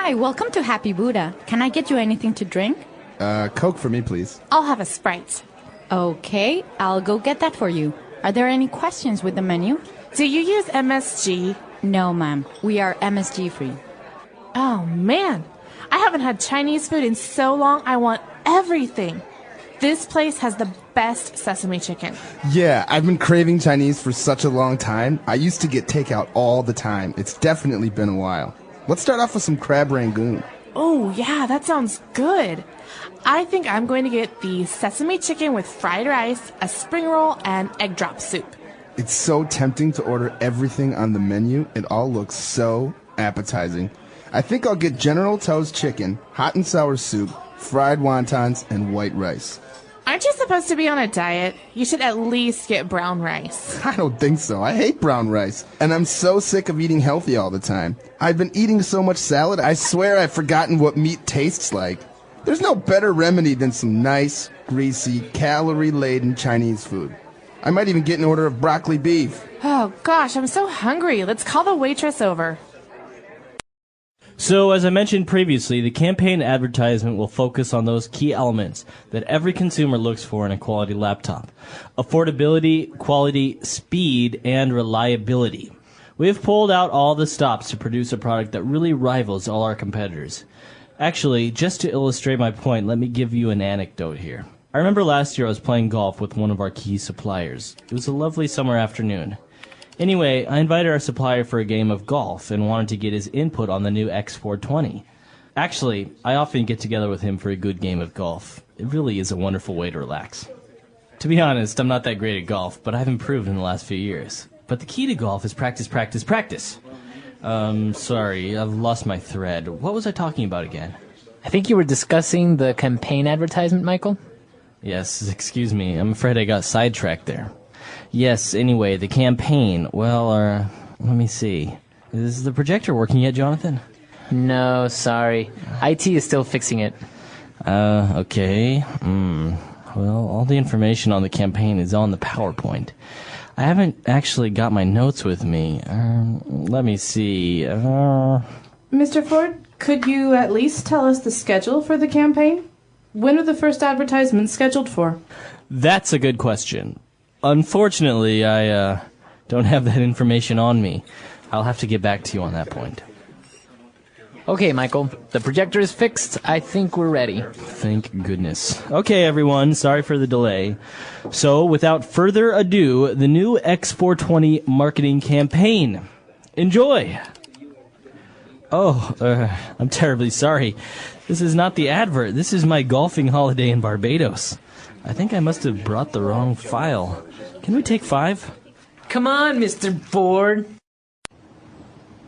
Hi, welcome to Happy Buddha. Can I get you anything to drink? Coke for me, please. I'll have a Sprite. Okay, I'll go get that for you. Are there any questions with the menu? Do you use MSG? No, ma'am. We are MSG free. Oh, man. I haven't had Chinese food in so long, I want everything. This place has the best sesame chicken. Yeah, I've been craving Chinese for such a long time. I used to get takeout all the time. It's definitely been a while. Let's start off with some crab rangoon. Oh, yeah, that sounds good. I think I'm going to get the sesame chicken with fried rice, a spring roll, and egg drop soup. It's so tempting to order everything on the menu. It all looks so appetizing. I think I'll get General Tso's chicken, hot and sour soup, fried wontons, and white rice. Aren't you supposed to be on a diet? You should at least get brown rice. I don't think so. I hate brown rice. And I'm so sick of eating healthy all the time. I've been eating so much salad, I swear I've forgotten what meat tastes like. There's no better remedy than some nice, greasy, calorie-laden Chinese food. I might even get an order of broccoli beef. Oh, gosh, I'm so hungry. Let's call the waitress over. So, as I mentioned previously, the campaign advertisement will focus on those key elements that every consumer looks for in a quality laptop: affordability, quality, speed, and reliability. We have pulled out all the stops to produce a product that really rivals all our competitors. Actually, just to illustrate my point, let me give you an anecdote here. I remember last year I was playing golf with one of our key suppliers. It was a lovely summer afternoon. Anyway, I invited our supplier for a game of golf and wanted to get his input on the new X420. Actually, I often get together with him for a good game of golf. It really is a wonderful way to relax. To be honest, I'm not that great at golf, but I've improved in the last few years. But the key to golf is practice, practice, practice. Sorry, I've lost my thread. What was I talking about again? I think you were discussing the campaign advertisement, Michael? Yes, excuse me. I'm afraid I got sidetracked there. Yes, anyway, the campaign. Well, let me see. Is the projector working yet, Jonathan? No, sorry. IT is still fixing it. Okay. Well, all the information on the campaign is on the PowerPoint. I haven't actually got my notes with me. Let me see. Mr. Ford, could you at least tell us the schedule for the campaign? When are the first advertisements scheduled for? That's a good question. Unfortunately, I don't have that information on me. I'll have to get back to you on that point. Okay, Michael, the projector is fixed. I think we're ready. Thank goodness. Okay, everyone, sorry for the delay. So, without further ado, the new X420 marketing campaign. Enjoy! Oh, I'm terribly sorry. This is not the advert. This is my golfing holiday in Barbados. I think I must have brought the wrong file. Can we take 5? Come on, Mr. Ford.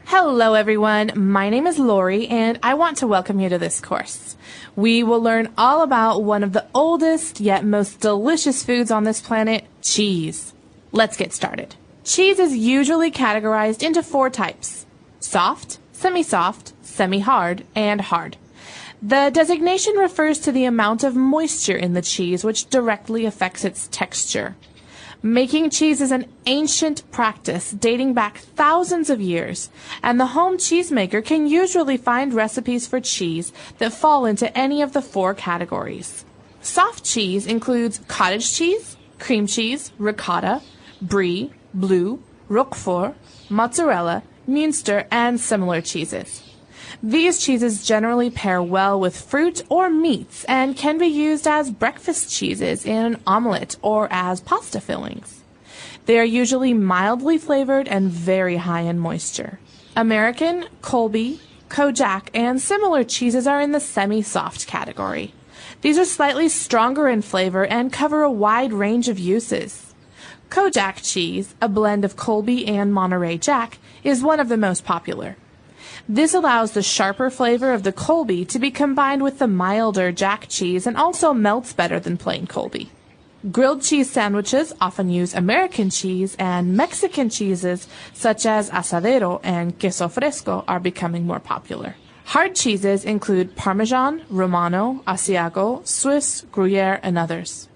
Hello, everyone. My name is Lori, and I want to welcome you to this course. We will learn all about one of the oldest yet most delicious foods on this planet, cheese. Let's get started. Cheese is usually categorized into 4 types: soft, semi-soft, semi-hard, and hard. The designation refers to the amount of moisture in the cheese, which directly affects its texture. Making cheese is an ancient practice dating back thousands of years, and the home cheesemaker can usually find recipes for cheese that fall into any of the 4 categories. Soft cheese includes cottage cheese, cream cheese, ricotta, brie, blue, roquefort, mozzarella, Munster, and similar cheeses. These cheeses generally pair well with fruit or meats and can be used as breakfast cheeses in an omelette or as pasta fillings. They are usually mildly flavored and very high in moisture. American, Colby, Kojak, and similar cheeses are in the semi-soft category. These are slightly stronger in flavor and cover a wide range of uses. Kojak cheese, a blend of Colby and Monterey Jack, is one of the most popular. This allows the sharper flavor of the Colby to be combined with the milder Jack cheese and also melts better than plain Colby. Grilled cheese sandwiches often use American cheese, and Mexican cheeses such as asadero and queso fresco are becoming more popular. Hard cheeses include Parmesan, Romano, Asiago, Swiss, Gruyere, and others.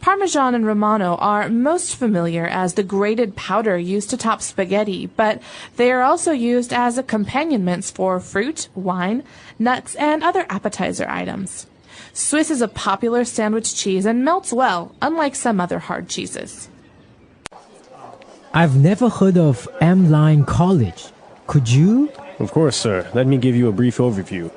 Parmesan and Romano are most familiar as the grated powder used to top spaghetti, but they are also used as accompaniments for fruit, wine, nuts, and other appetizer items. Swiss is a popular sandwich cheese and melts well, unlike some other hard cheeses. I've never heard of Amline College. Could you? Of course, sir. Let me give you a brief overview.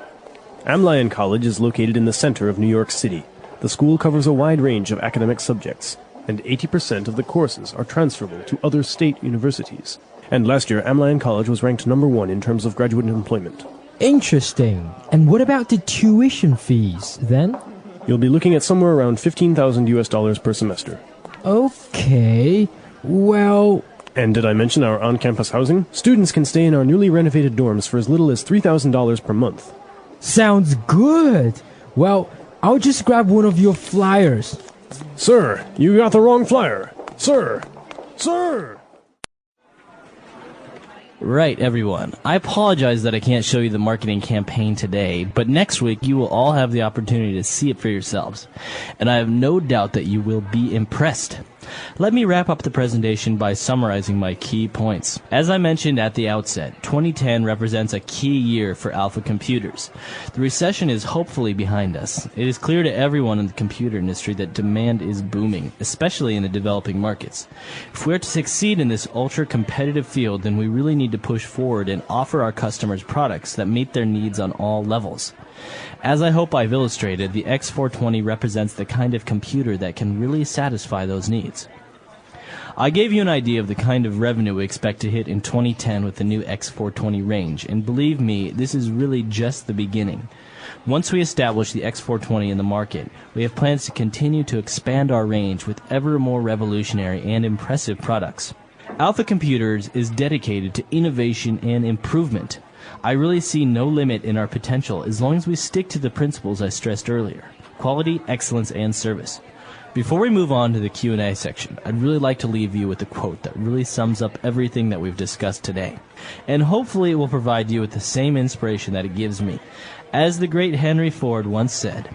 Amline College is located in the center of New York City. The school covers a wide range of academic subjects, and 80% of the courses are transferable to other state universities. And last year, Amline College was ranked #1 in terms of graduate employment. Interesting. And what about the tuition fees, then? You'll be looking at somewhere around $15,000 per semester. Okay. Well... And did I mention our on-campus housing? Students can stay in our newly renovated dorms for as little as $3,000 per month. Sounds good. Well, I'll just grab one of your flyers. Sir, you got the wrong flyer. Sir! Sir! Right, everyone. I apologize that I can't show you the marketing campaign today, but next week you will all have the opportunity to see it for yourselves. And I have no doubt that you will be impressed. Let me wrap up the presentation by summarizing my key points. As I mentioned at the outset, 2010 represents a key year for Alpha Computers. The recession is hopefully behind us. It is clear to everyone in the computer industry that demand is booming, especially in the developing markets. If we are to succeed in this ultra-competitive field, then we really need to push forward and offer our customers products that meet their needs on all levels. As I hope I've illustrated, the X420 represents the kind of computer that can really satisfy those needs. I gave you an idea of the kind of revenue we expect to hit in 2010 with the new X420 range, and believe me, this is really just the beginning. Once we establish the X420 in the market, we have plans to continue to expand our range with ever more revolutionary and impressive products. Alpha Computers is dedicated to innovation and improvement. I really see no limit in our potential as long as we stick to the principles I stressed earlier: quality, excellence, and service. Before we move on to the Q&A section, I'd really like to leave you with a quote that really sums up everything that we've discussed today. And hopefully it will provide you with the same inspiration that it gives me. As the great Henry Ford once said,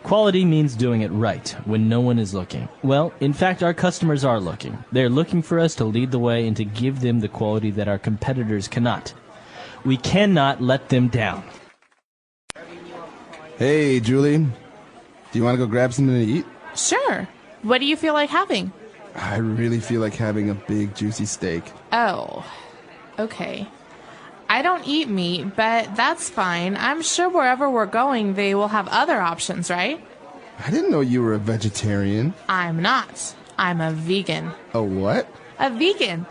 "Quality means doing it right when no one is looking." Well, in fact, our customers are looking. They're looking for us to lead the way and to give them the quality that our competitors cannot. We cannot let them down. Hey, Julie. Do you want to go grab something to eat? Sure. What do you feel like having? I really feel like having a big, juicy steak. Oh, okay. I don't eat meat, but that's fine. I'm sure wherever we're going, they will have other options, right? I didn't know you were a vegetarian. I'm not. I'm a vegan. A what? A vegan.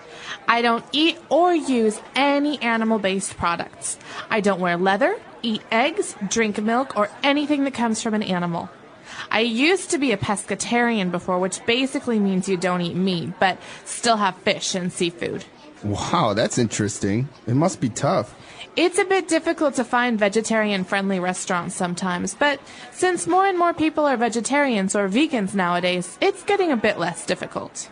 I don't eat or use any animal-based products. I don't wear leather, eat eggs, drink milk, or anything that comes from an animal. I used to be a pescatarian before, which basically means you don't eat meat, but still have fish and seafood. Wow, that's interesting. It must be tough. It's a bit difficult to find vegetarian-friendly restaurants sometimes, but since more and more people are vegetarians or vegans nowadays, it's getting a bit less difficult.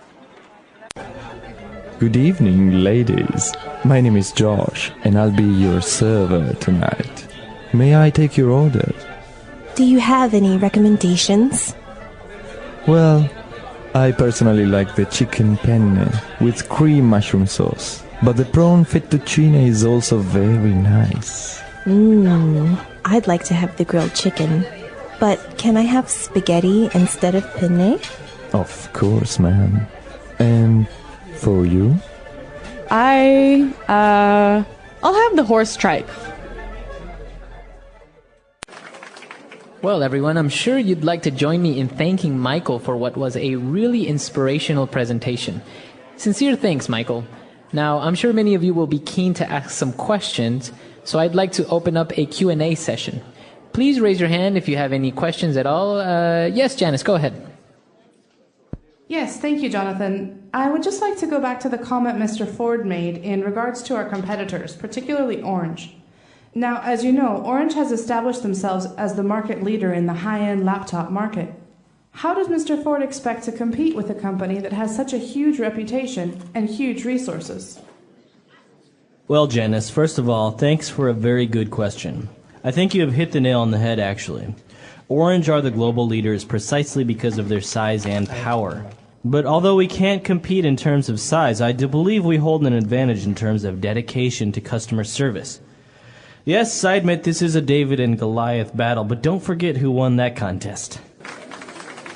Good evening, ladies. My name is Josh, and I'll be your server tonight. May I take your order? Do you have any recommendations? Well, I personally like the chicken penne with cream mushroom sauce, but the prawn fettuccine is also very nice. I'd like to have the grilled chicken, but can I have spaghetti instead of penne? Of course, ma'am. And for you? I'll have the horse tripe. Well, everyone, I'm sure you'd like to join me in thanking Michael for what was a really inspirational presentation. Sincere thanks, Michael. Now, I'm sure many of you will be keen to ask some questions, so I'd like to open up a Q&A session. Please raise your hand if you have any questions at all. Yes, Janice, go ahead. Yes, thank you, Jonathan. I would just like to go back to the comment Mr. Ford made in regards to our competitors, particularly Orange. Now, as you know, Orange has established themselves as the market leader in the high-end laptop market. How does Mr. Ford expect to compete with a company that has such a huge reputation and huge resources? Well, Janice, first of all, thanks for a very good question. I think you have hit the nail on the head, actually. Orange are the global leaders precisely because of their size and power. But although we can't compete in terms of size, I do believe we hold an advantage in terms of dedication to customer service. Yes, I admit this is a David and Goliath battle, but don't forget who won that contest.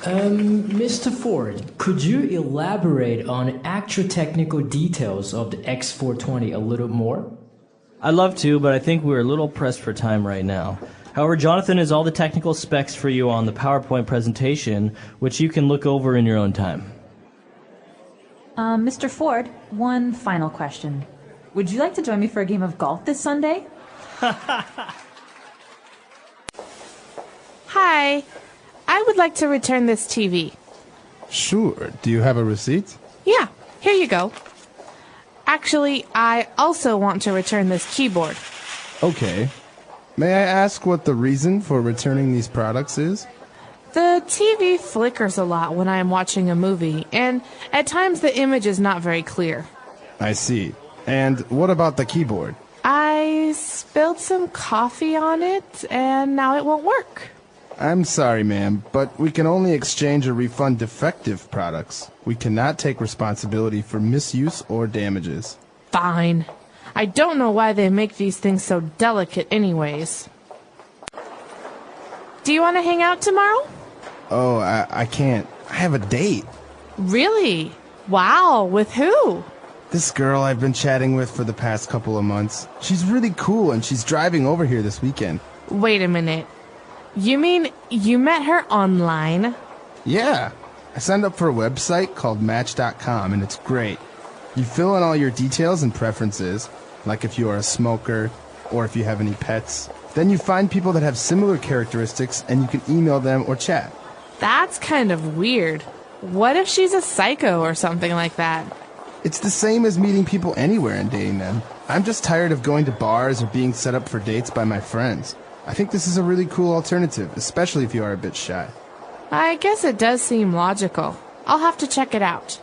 Mr. Ford, could you elaborate on actual technical details of the X420 a little more? I'd love to, but I think we're a little pressed for time right now. However, Jonathan has all the technical specs for you on the PowerPoint presentation, which you can look over in your own time. Mr. Ford, one final question. Would you like to join me for a game of golf this Sunday? Hi. I would like to return this TV. Sure. Do you have a receipt? Yeah, here you go. Actually, I also want to return this keyboard. Okay. May I ask what the reason for returning these products is? The TV flickers a lot when I am watching a movie, and at times the image is not very clear. I see. And what about the keyboard? I spilled some coffee on it, and now it won't work. I'm sorry, ma'am, but we can only exchange or refund defective products. We cannot take responsibility for misuse or damages. Fine. I don't know why they make these things so delicate anyways. Do you want to hang out tomorrow? Oh, I can't. I have a date. Really? Wow, with who? This girl I've been chatting with for the past couple of months. She's really cool and she's driving over here this weekend. Wait a minute. You mean you met her online? Yeah. I signed up for a website called Match.com and it's great. You fill in all your details and preferences, like if you are a smoker or if you have any pets. Then you find people that have similar characteristics and you can email them or chat. That's kind of weird. What if she's a psycho or something like that? It's the same as meeting people anywhere and dating them. I'm just tired of going to bars or being set up for dates by my friends. I think this is a really cool alternative, especially if you are a bit shy. I guess it does seem logical. I'll have to check it out.